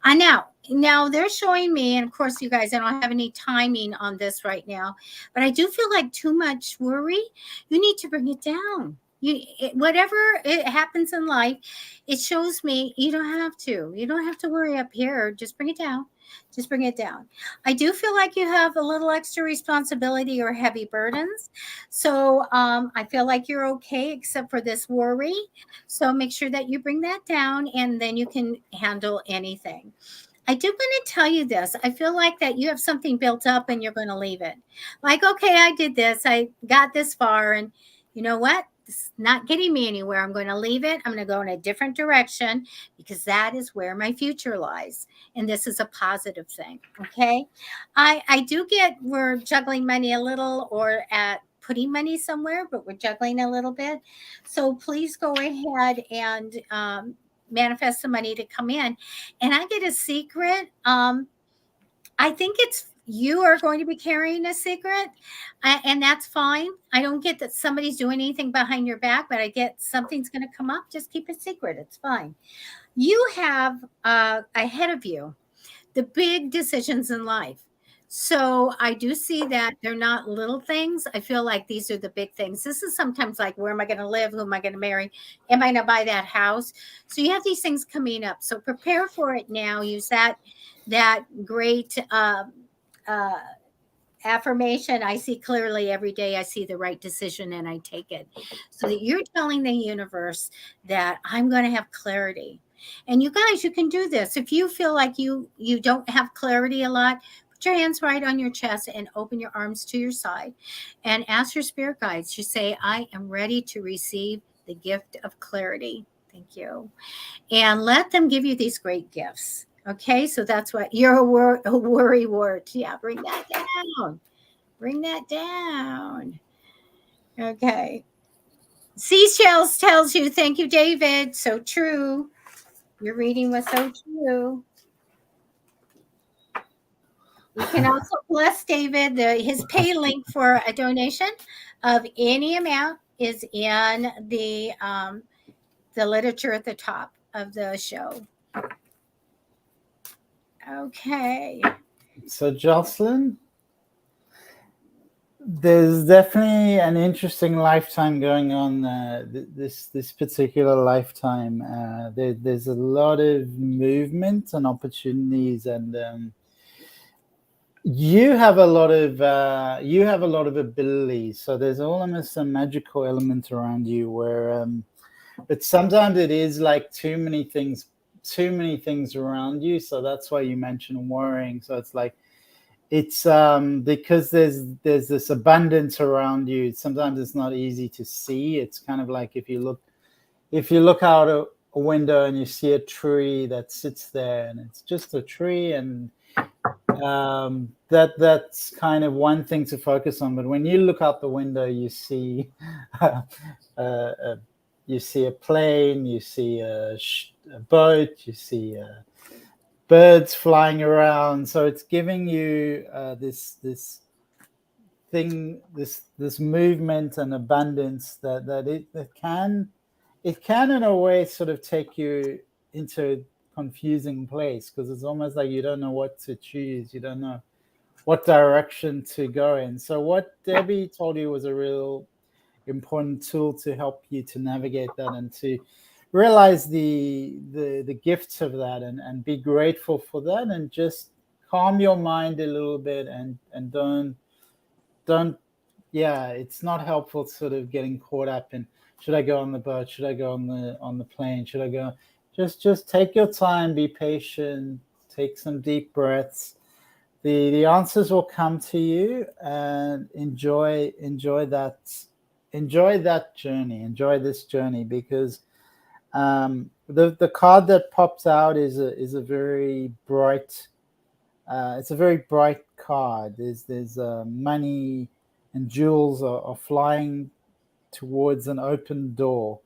I know. Now they're showing me, and of course, you guys, I don't have any timing on this right now, but I do feel like too much worry. You need to bring it down. Whatever it happens in life, it shows me you don't have to. You don't have to worry up here. Just bring it down. Just bring it down. I do feel like you have a little extra responsibility or heavy burdens. So I feel like you're okay, except for this worry. So make sure that you bring that down, and then you can handle anything. I do want to tell you this. I feel like that you have something built up and you're going to leave it. Like, okay, I did this. I got this far, and you know what? It's not getting me anywhere. I'm going to leave it. I'm going to go in a different direction, because that is where my future lies. And this is a positive thing. Okay. I do get, we're juggling money a little, or at putting money somewhere, but we're juggling a little bit. So please go ahead and manifest the money to come in. And I get a secret. I think it's, you are going to be carrying a secret, and that's fine. I don't get that somebody's doing anything behind your back, but I get something's going to come up. Just keep it secret. It's fine. You have ahead of you the big decisions in life. So I do see that they're not little things. I feel like these are the big things. This is sometimes like, where am I going to live? Who am I going to marry? Am I going to buy that house? So you have these things coming up. So prepare for it now. Use that great affirmation. I see clearly every day. I see the right decision and I take it. So that you're telling the universe that I'm going to have clarity. And you guys, you can do this. If you feel like you don't have clarity a lot, put your hands right on your chest and open your arms to your side and ask your spirit guides. You say, I am ready to receive the gift of clarity. Thank you. And let them give you these great gifts. Okay, so that's what you're a worry word. Yeah, bring that down. Bring that down. Okay. Seashells tells you, thank you, David. So true. Your reading was so true. You can also bless David. His pay link for a donation of any amount is in the literature at the top of the show. Okay. So Jocelyn, there's definitely an interesting lifetime going on. This particular lifetime, there's a lot of movement and opportunities, and you have a lot of abilities. So there's almost a magical element around you, where, but sometimes it is like too many things around you. So that's why you mentioned worrying. So it's like, it's because there's this abundance around you. Sometimes it's not easy to see. It's kind of like if you look out a window and you see a tree that sits there, and it's just a tree, and that's kind of one thing to focus on. But when you look out the window, you see you see a plane, you see a boat, you see birds flying around. So it's giving you this this movement and abundance that it can in a way sort of take you into a confusing place, because it's almost like you don't know what to choose, you don't know what direction to go in. So what Debbie told you was a real important tool to help you to navigate that and to realize the gifts of that, and be grateful for that, and just calm your mind a little bit, and don't yeah, it's not helpful sort of getting caught up in, should I go on the boat, should I go on the plane, should I go, just take your time, be patient, take some deep breaths. The answers will come to you, and enjoy that journey, enjoy this journey, because the card that pops out is a very bright, it's a very bright card. There's money and jewels are flying towards an open door.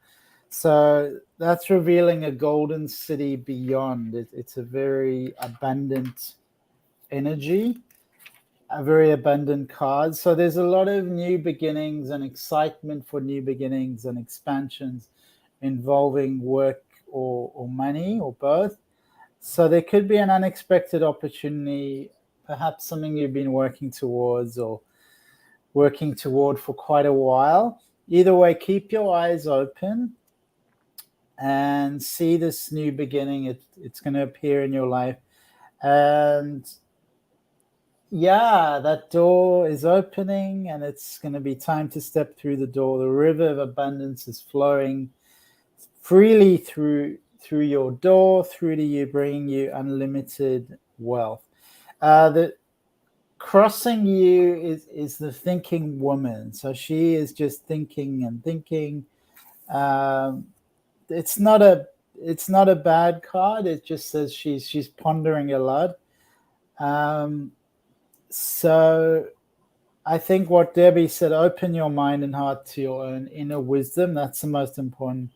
So that's revealing a golden city beyond. It's a very abundant energy, a very abundant card. So there's a lot of new beginnings and excitement for new beginnings and expansions involving work or money or both. So there could be an unexpected opportunity, perhaps something you've been working towards or working toward for quite a while. Either way, keep your eyes open and see this new beginning. It's going to appear in your life. And yeah, that door is opening, and it's going to be time to step through the door. The river of abundance is flowing freely through your door, through to you, bringing you unlimited wealth. The crossing you is the thinking woman. So she is just thinking and thinking. It's not a bad card. It just says she's pondering a lot. So I think what Debbie said, open your mind and heart to your own inner wisdom. That's the most important.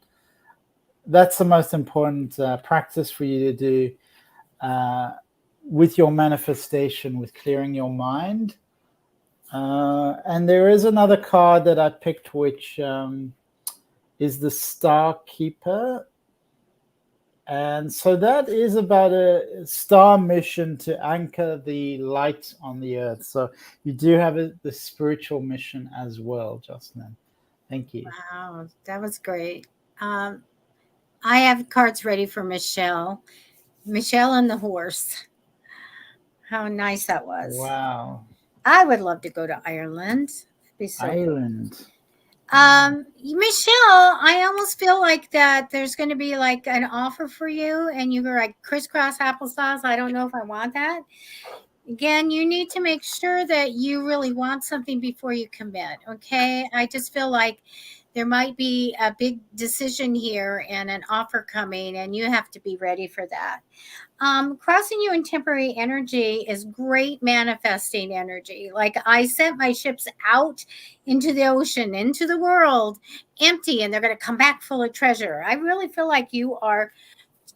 That's the most important practice for you to do with your manifestation, with clearing your mind. And there is another card that I picked, which is the Star Keeper. And so that is about a star mission to anchor the light on the earth. So you do have the spiritual mission as well, Jocelyn. Thank you. Wow, that was great. I have cards ready for Michelle. Michelle and the horse. How nice that was. Wow. I would love to go to Ireland. It'd be so Ireland. Cool. Michelle, I almost feel like that there's going to be like an offer for you, and you were like crisscross applesauce. I don't know if I want that. Again, you need to make sure that you really want something before you commit. Okay. I just feel like there might be a big decision here and an offer coming, and you have to be ready for that. Crossing you in temporary energy is great manifesting energy. Like I sent my ships out into the ocean, into the world, empty, and they're going to come back full of treasure. I really feel like you are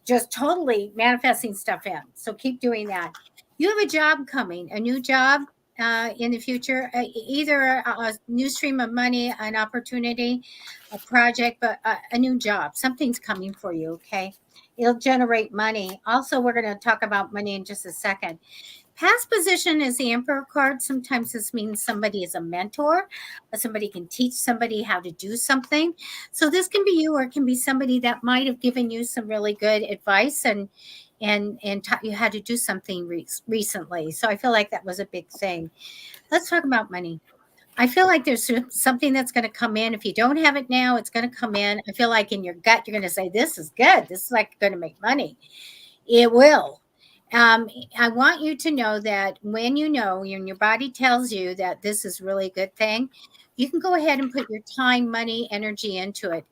just totally manifesting stuff in. So keep doing that. You have a job coming, a new job in the future, either a new stream of money, an opportunity, a project, but a new job. Something's coming for you, okay? It'll generate money. Also, we're going to talk about money in just a second. Past position is the Emperor card. Sometimes this means somebody is a mentor, or somebody can teach somebody how to do something. So this can be you, or it can be somebody that might have given you some really good advice and taught you how to do something recently. So I feel like that was a big thing. Let's talk about money. I feel like there's something that's going to come in. If you don't have it now, it's going to come in. I feel like in your gut, you're going to say, this is good. This is like going to make money. It will. I want you to know that when you know, and your body tells you that this is really a good thing, you can go ahead and put your time, money, energy into it.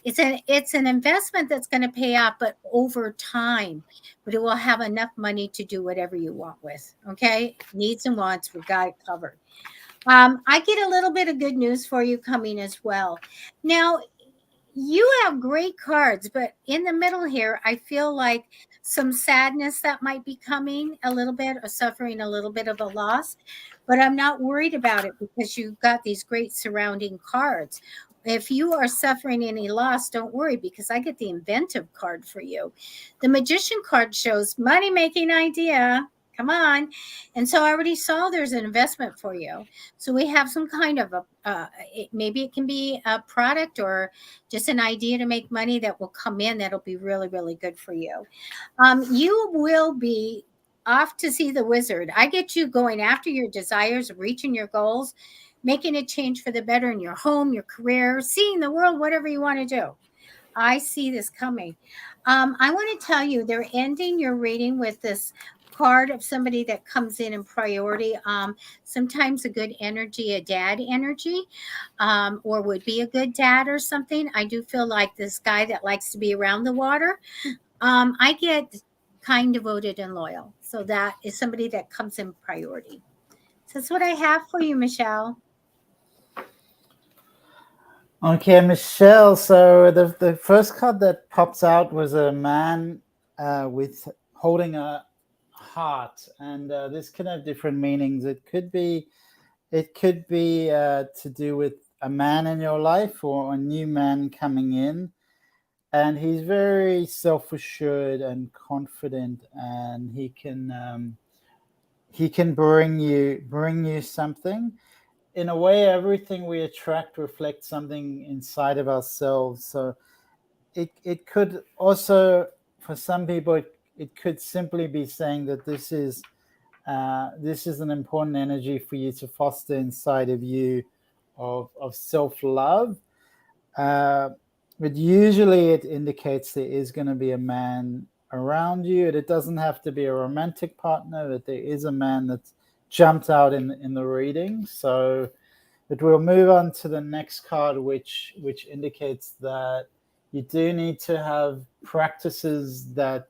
It's an investment that's going to pay off, but over time, but it will have enough money to do whatever you want with. Okay. Needs and wants, we got it covered. I get a little bit of good news for you coming as well. Now, you have great cards, but in the middle here, I feel like some sadness that might be coming a little bit, or suffering a little bit of a loss. but I'm not worried about it because you've got these great surrounding cards. If you are suffering any loss, don't worry, because I get the inventive card for you. The magician card shows money making idea. Come on. And so I already saw there's an investment for you. So we have some kind of maybe it can be a product or just an idea to make money that will come in that'll be really, really good for you. You will be off to see the wizard. I get you going after your desires, reaching your goals, making a change for the better in your home, your career, seeing the world, whatever you want to do. I see this coming. I want to tell you, they're ending your reading with this card of somebody that comes in priority. Sometimes a good energy, a dad energy, or would be a good dad or something. I do feel like this guy that likes to be around the water. I get kind, devoted, and loyal. So that is somebody that comes in priority. So that's what I have for you, Michelle. Okay, Michelle. So the first card that pops out was a man with holding a heart, and this can have different meanings. It could be to do with a man in your life or a new man coming in, and he's very self-assured and confident, and he can bring you something. In a way, everything we attract reflects something inside of ourselves. So it could also, for some people, it could simply be saying that this is an important energy for you to foster inside of you, of self-love. But usually it indicates there is going to be a man around you. It doesn't have to be a romantic partner, but there is a man that's jumped out in the reading. So, but we'll move on to the next card, which indicates that you do need to have practices that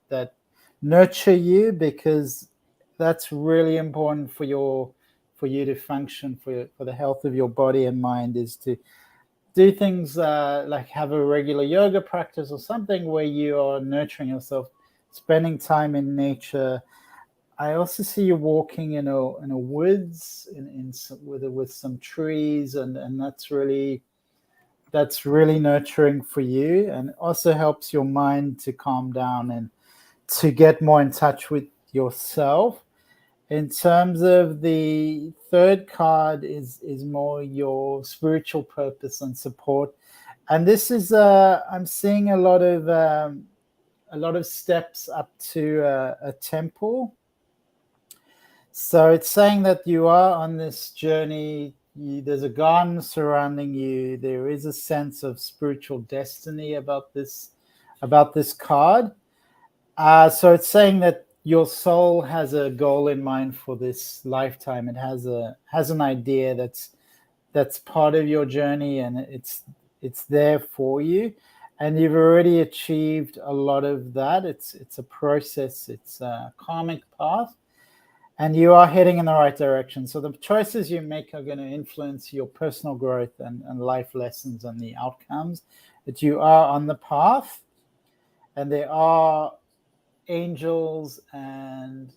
nurture you, because that's really important for you to function, for the health of your body and mind, is to do things like have a regular yoga practice or something where you are nurturing yourself, spending time in nature. I also see you walking in a woods with some trees, and that's really nurturing for you, and also helps your mind to calm down and to get more in touch with yourself. In terms of the third card is more your spiritual purpose and support, and this is I'm seeing a lot of steps up to a temple. So it's saying that you are on this journey. There's a garden surrounding you. There is a sense of spiritual destiny about this card. So it's saying that your soul has a goal in mind for this lifetime. It has an idea that's part of your journey, and it's there for you, and you've already achieved a lot of that. It's a process. It's a karmic path, and you are heading in the right direction. So the choices you make are going to influence your personal growth and life lessons and the outcomes. But you are on the path, and there are angels and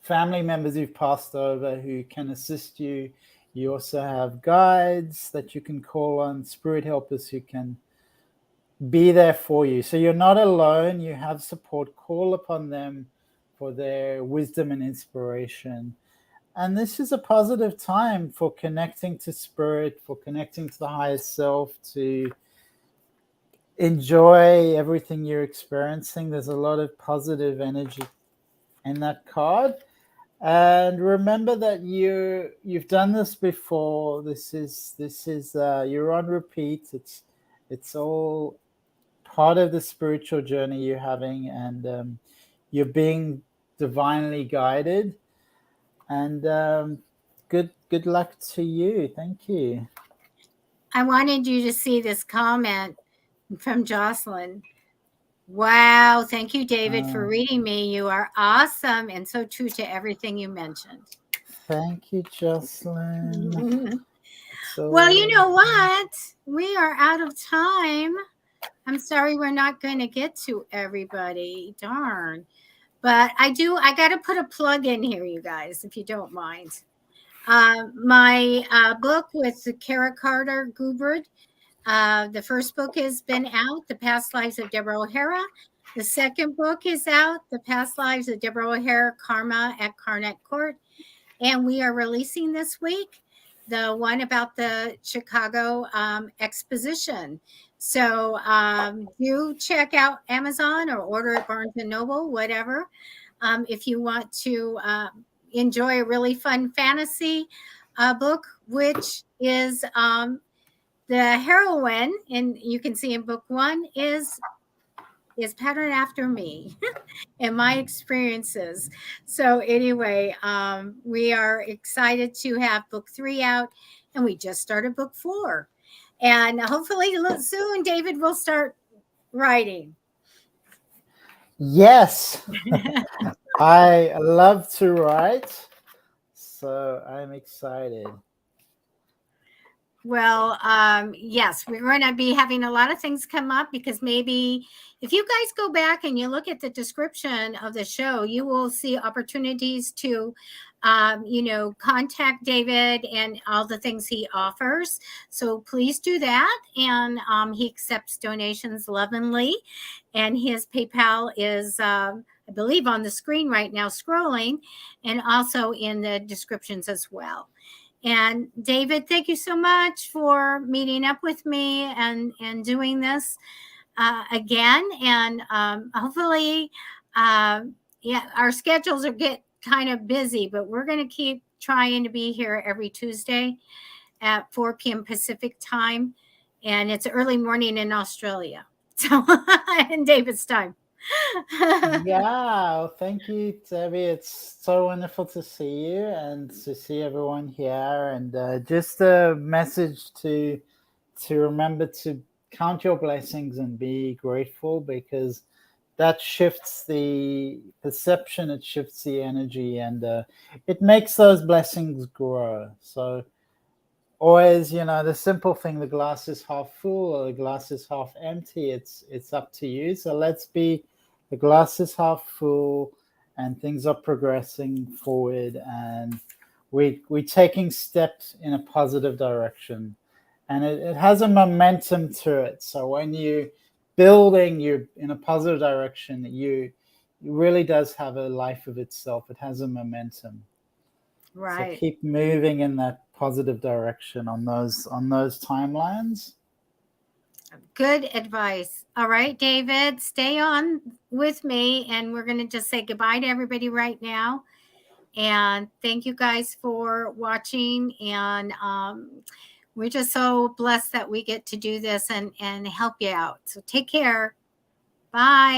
family members who've passed over who can assist you. You also have guides that you can call on, spirit helpers who can be there for you. So you're not alone. You have support. Call upon them for their wisdom and inspiration. And this is a positive time for connecting to spirit, for connecting to the highest self, to enjoy everything you're experiencing. There's a lot of positive energy in that card. And remember that you've done this before. This is you're on repeat. It's all part of the spiritual journey you're having, and you're being divinely guided. And good luck to you. Thank you. I wanted you to see this comment from Jocelyn. Wow. Thank you, David, for reading me. You are awesome and so true to everything you mentioned. Thank you, Jocelyn. Well, you know what? We are out of time. I'm sorry we're not going to get to everybody. Darn. But I got to put a plug in here, you guys, if you don't mind. My book with Kara Carter Goubert, the first book has been out, The Past Lives of Deborah O'Hara. The second book is out, The Past Lives of Deborah O'Hara, Karma at Karnak Court. And we are releasing this week the one about the Chicago exposition. So do check out Amazon or order at Barnes & Noble, whatever. If you want to enjoy a really fun fantasy book, which is the heroine, and you can see in book 1, is patterned after me and my experiences. So anyway, we are excited to have book 3 out, and we just started book 4. And hopefully soon David will start writing. Yes. I love to write, so I'm excited. Well, yes, we're going to be having a lot of things come up, because maybe if you guys go back and you look at the description of the show, you will see opportunities to, contact David and all the things he offers. So please do that. And he accepts donations lovingly. And his PayPal is, I believe, on the screen right now, scrolling, and also in the descriptions as well. And David, thank you so much for meeting up with me and doing this again. And hopefully, our schedules get kind of busy, but we're going to keep trying to be here every Tuesday at 4 p.m. Pacific time. And it's early morning in Australia. So, in David's time. Yeah, thank you, Debbie. It's so wonderful to see you and to see everyone here. And just a message to remember to count your blessings and be grateful, because that shifts the perception, it shifts the energy, and it makes those blessings grow. So always, the simple thing, the glass is half full or the glass is half empty, it's up to you. So let's be, the glass is half full and things are progressing forward, and we're taking steps in a positive direction, and it has a momentum to it. So when you building, you're in a positive direction, it really does have a life of itself. It has a momentum. Right. So keep moving in that positive direction on those timelines. Good advice. All right, David, stay on with me, and we're going to just say goodbye to everybody right now. And thank you guys for watching. And we're just so blessed that we get to do this and help you out. So take care. Bye.